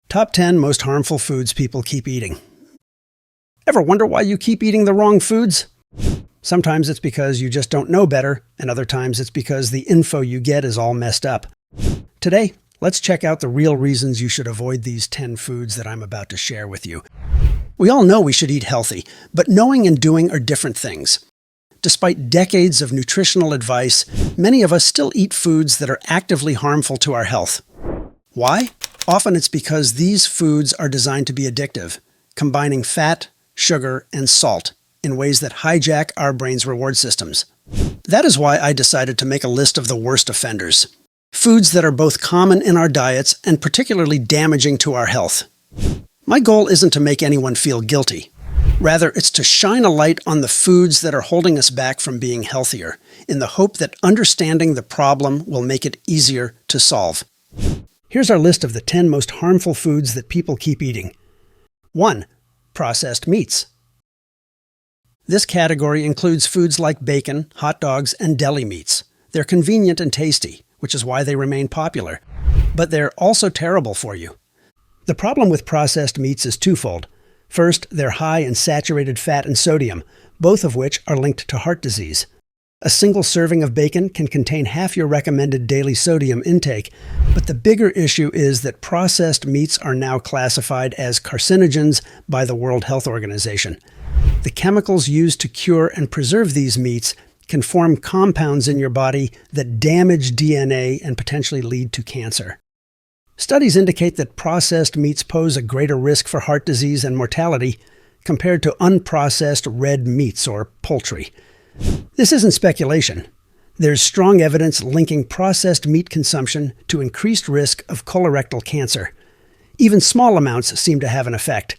Top 10 most harmful foods people keep eating. Ever wonder why you keep eating the wrong foods? Sometimes it's because you just don't know better, and other times it's because the info you get is all messed up. Today, let's check out the real reasons you should avoid these 10 foods that I'm about to share with you. We all know we should eat healthy, but knowing and doing are different things. Despite decades of nutritional advice, many of us still eat foods that are actively harmful to our health. Why? Often it's because these foods are designed to be addictive, combining fat, sugar, and salt in ways that hijack our brain's reward systems. That is why I decided to make a list of the worst offenders. Foods that are both common in our diets and particularly damaging to our health. My goal isn't to make anyone feel guilty. Rather, it's to shine a light on the foods that are holding us back from being healthier, in the hope that understanding the problem will make it easier to solve. Here's our list of the 10 most harmful foods that people keep eating. 1. Processed meats. This category includes foods like bacon, hot dogs, and deli meats. They're convenient and tasty, which is why they remain popular. But they're also terrible for you. The problem with processed meats is twofold. First, they're high in saturated fat and sodium, both of which are linked to heart disease. A single serving of bacon can contain half your recommended daily sodium intake, but the bigger issue is that processed meats are now classified as carcinogens by the World Health Organization. The chemicals used to cure and preserve these meats can form compounds in your body that damage DNA and potentially lead to cancer. Studies indicate that processed meats pose a greater risk for heart disease and mortality compared to unprocessed red meats or poultry. This isn't speculation. There's strong evidence linking processed meat consumption to increased risk of colorectal cancer. Even small amounts seem to have an effect.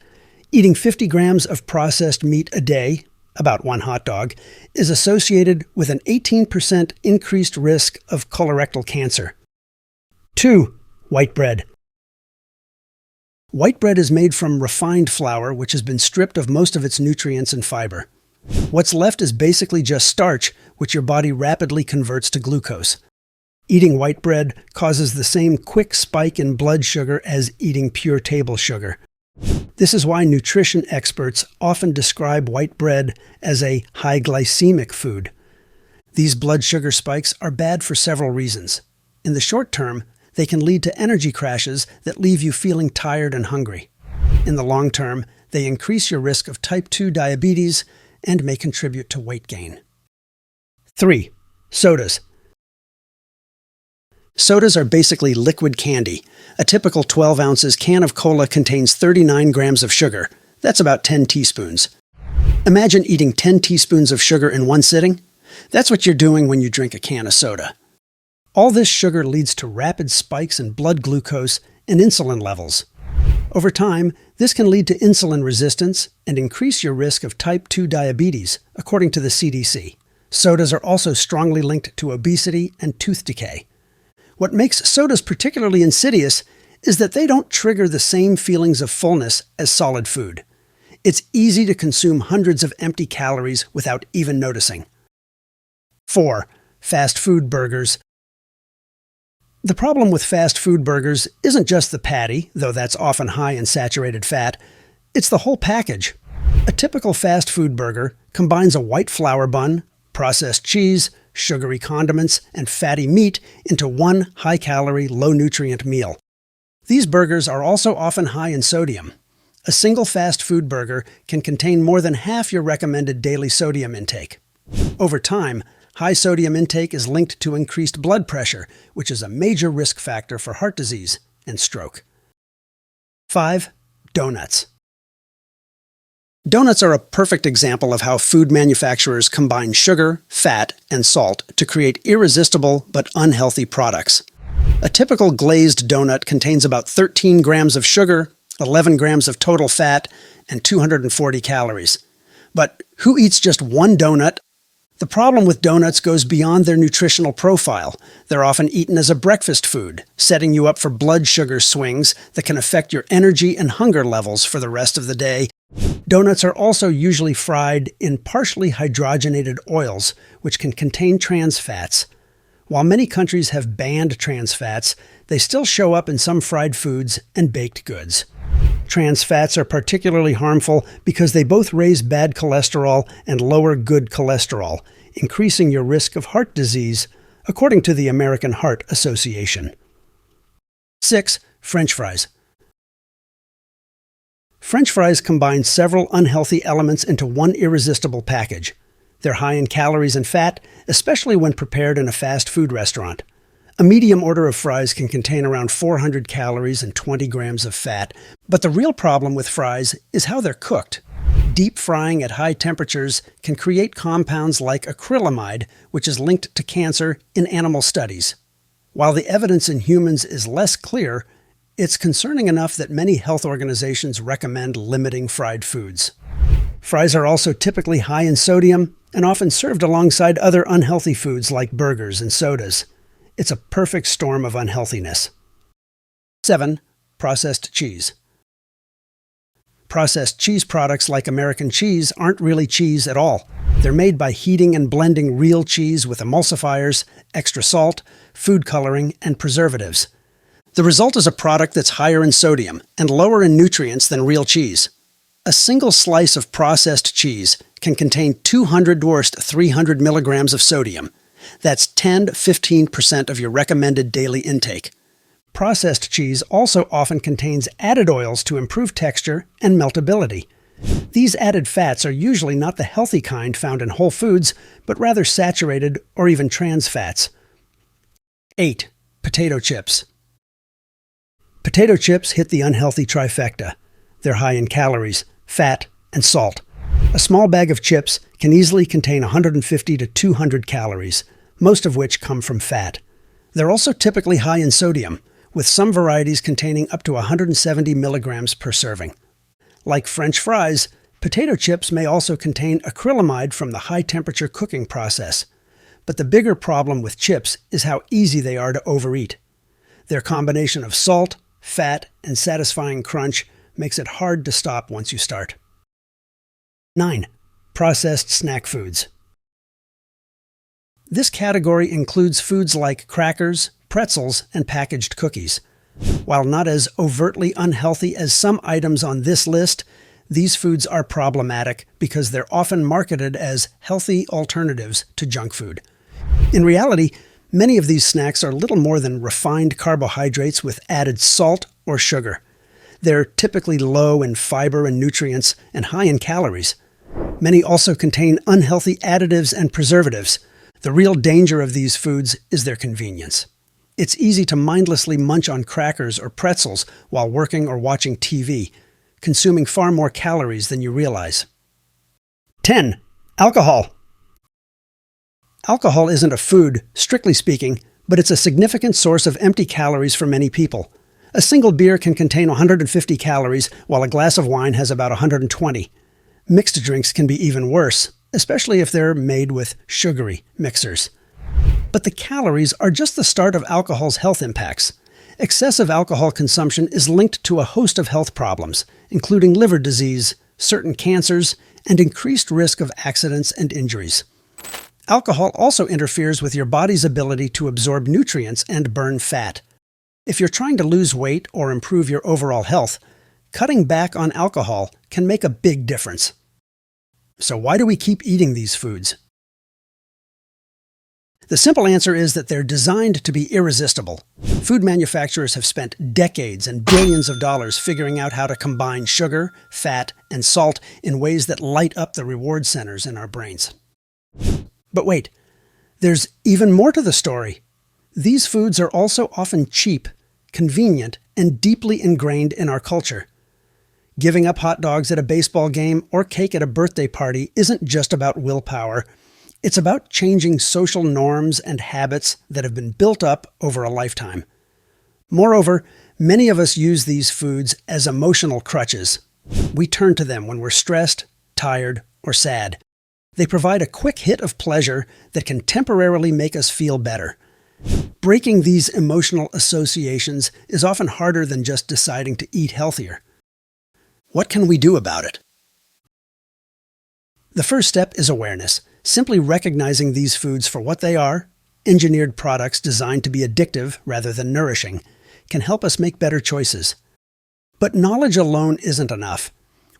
Eating 50 grams of processed meat a day, about one hot dog, is associated with an 18% increased risk of colorectal cancer. 2. White bread. White bread is made from refined flour, which has been stripped of most of its nutrients and fiber. What's left is basically just starch, which your body rapidly converts to glucose. Eating white bread causes the same quick spike in blood sugar as eating pure table sugar. This is why nutrition experts often describe white bread as a high glycemic food. These blood sugar spikes are bad for several reasons. In the short term, they can lead to energy crashes that leave you feeling tired and hungry. In the long term, they increase your risk of type 2 diabetes and may contribute to weight gain. 3. Sodas. Sodas are basically liquid candy. A typical 12 ounces can of cola contains 39 grams of sugar. That's about 10 teaspoons. Imagine eating 10 teaspoons of sugar in one sitting. That's what you're doing when you drink a can of soda. All this sugar leads to rapid spikes in blood glucose and insulin levels. Over time, this can lead to insulin resistance and increase your risk of type 2 diabetes, according to the CDC. Sodas are also strongly linked to obesity and tooth decay. What makes sodas particularly insidious is that they don't trigger the same feelings of fullness as solid food. It's easy to consume hundreds of empty calories without even noticing. 4. Fast food burgers. The problem with fast food burgers isn't just the patty, though that's often high in saturated fat. It's the whole package. A typical fast food burger combines a white flour bun, processed cheese, sugary condiments, and fatty meat into one high-calorie, low-nutrient meal. These burgers are also often high in sodium. A single fast food burger can contain more than half your recommended daily sodium intake. Over time, high sodium intake is linked to increased blood pressure, which is a major risk factor for heart disease and stroke. 5. Donuts. Donuts are a perfect example of how food manufacturers combine sugar, fat, and salt to create irresistible but unhealthy products. A typical glazed donut contains about 13 grams of sugar, 11 grams of total fat, and 240 calories. But who eats just one donut? The problem with donuts goes beyond their nutritional profile. They're often eaten as a breakfast food, setting you up for blood sugar swings that can affect your energy and hunger levels for the rest of the day. Donuts are also usually fried in partially hydrogenated oils, which can contain trans fats. While many countries have banned trans fats, they still show up in some fried foods and baked goods. Trans fats are particularly harmful because they both raise bad cholesterol and lower good cholesterol, increasing your risk of heart disease, according to the American Heart Association. 6. French fries. French fries combine several unhealthy elements into one irresistible package. They're high in calories and fat, especially when prepared in a fast food restaurant. A medium order of fries can contain around 400 calories and 20 grams of fat, but the real problem with fries is how they're cooked. Deep frying at high temperatures can create compounds like acrylamide, which is linked to cancer in animal studies. While the evidence in humans is less clear, it's concerning enough that many health organizations recommend limiting fried foods. Fries are also typically high in sodium and often served alongside other unhealthy foods like burgers and sodas. It's a perfect storm of unhealthiness. 7. Processed cheese. Processed cheese products like American cheese aren't really cheese at all. They're made by heating and blending real cheese with emulsifiers, extra salt, food coloring, and preservatives. The result is a product that's higher in sodium and lower in nutrients than real cheese. A single slice of processed cheese can contain 200 worst 300 milligrams of sodium. That's 10 to 15% of your recommended daily intake. Processed cheese also often contains added oils to improve texture and meltability. These added fats are usually not the healthy kind found in whole foods, but rather saturated or even trans fats. 8. Potato chips. Potato chips hit the unhealthy trifecta. They're high in calories, fat, and salt. A small bag of chips can easily contain 150 to 200 calories, most of which come from fat. They're also typically high in sodium, with some varieties containing up to 170 milligrams per serving. Like French fries, potato chips may also contain acrylamide from the high-temperature cooking process. But the bigger problem with chips is how easy they are to overeat. Their combination of salt, fat, and satisfying crunch makes it hard to stop once you start. 9. Processed snack foods. This category includes foods like crackers, pretzels, and packaged cookies. While not as overtly unhealthy as some items on this list, these foods are problematic because they're often marketed as healthy alternatives to junk food. In reality, many of these snacks are little more than refined carbohydrates with added salt or sugar. They're typically low in fiber and nutrients and high in calories. Many also contain unhealthy additives and preservatives. The real danger of these foods is their convenience. It's easy to mindlessly munch on crackers or pretzels while working or watching TV, consuming far more calories than you realize. 10. Alcohol. Alcohol isn't a food, strictly speaking, but it's a significant source of empty calories for many people. A single beer can contain 150 calories, while a glass of wine has about 120. Mixed drinks can be even worse, especially if they're made with sugary mixers. But the calories are just the start of alcohol's health impacts. Excessive alcohol consumption is linked to a host of health problems, including liver disease, certain cancers, and increased risk of accidents and injuries. Alcohol also interferes with your body's ability to absorb nutrients and burn fat. If you're trying to lose weight or improve your overall health, cutting back on alcohol can make a big difference. So why do we keep eating these foods? The simple answer is that they're designed to be irresistible. Food manufacturers have spent decades and billions of dollars figuring out how to combine sugar, fat, and salt in ways that light up the reward centers in our brains. But wait, there's even more to the story. These foods are also often cheap, convenient, and deeply ingrained in our culture. Giving up hot dogs at a baseball game or cake at a birthday party isn't just about willpower. It's about changing social norms and habits that have been built up over a lifetime. Moreover, many of us use these foods as emotional crutches. We turn to them when we're stressed, tired, or sad. They provide a quick hit of pleasure that can temporarily make us feel better. Breaking these emotional associations is often harder than just deciding to eat healthier. What can we do about it? The first step is awareness, simply recognizing these foods for what they are engineered products designed to be addictive rather than nourishing, can help us make better choices. But knowledge alone isn't enough.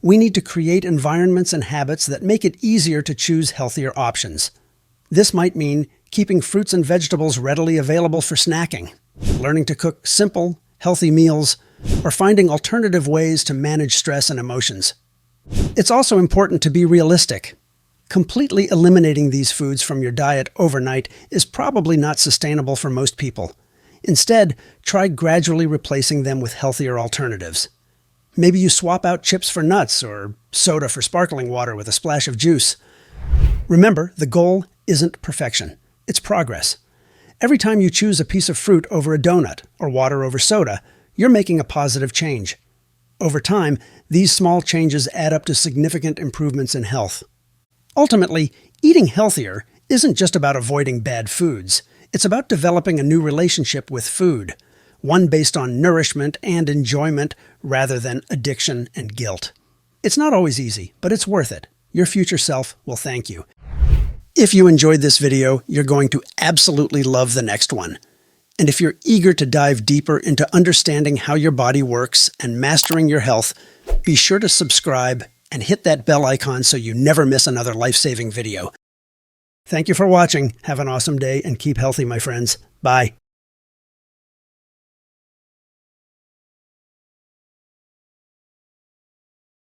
We need to create environments and habits that make it easier to choose healthier options. This might mean keeping fruits and vegetables readily available for snacking, learning to cook simple, healthy meals, or finding alternative ways to manage stress and emotions. It's also important to be realistic. Completely eliminating these foods from your diet overnight is probably not sustainable for most people. Instead, try gradually replacing them with healthier alternatives. Maybe you swap out chips for nuts or soda for sparkling water with a splash of juice. Remember, the goal isn't perfection. It's progress. Every time you choose a piece of fruit over a donut or water over soda, you're making a positive change. Over time, these small changes add up to significant improvements in health. Ultimately, eating healthier isn't just about avoiding bad foods. It's about developing a new relationship with food, one based on nourishment and enjoyment rather than addiction and guilt. It's not always easy, but it's worth it. Your future self will thank you. If you enjoyed this video, you're going to absolutely love the next one. And if you're eager to dive deeper into understanding how your body works and mastering your health, be sure to subscribe and hit that bell icon so you never miss another life-saving video. Thank you for watching. Have an awesome day and keep healthy, my friends. Bye.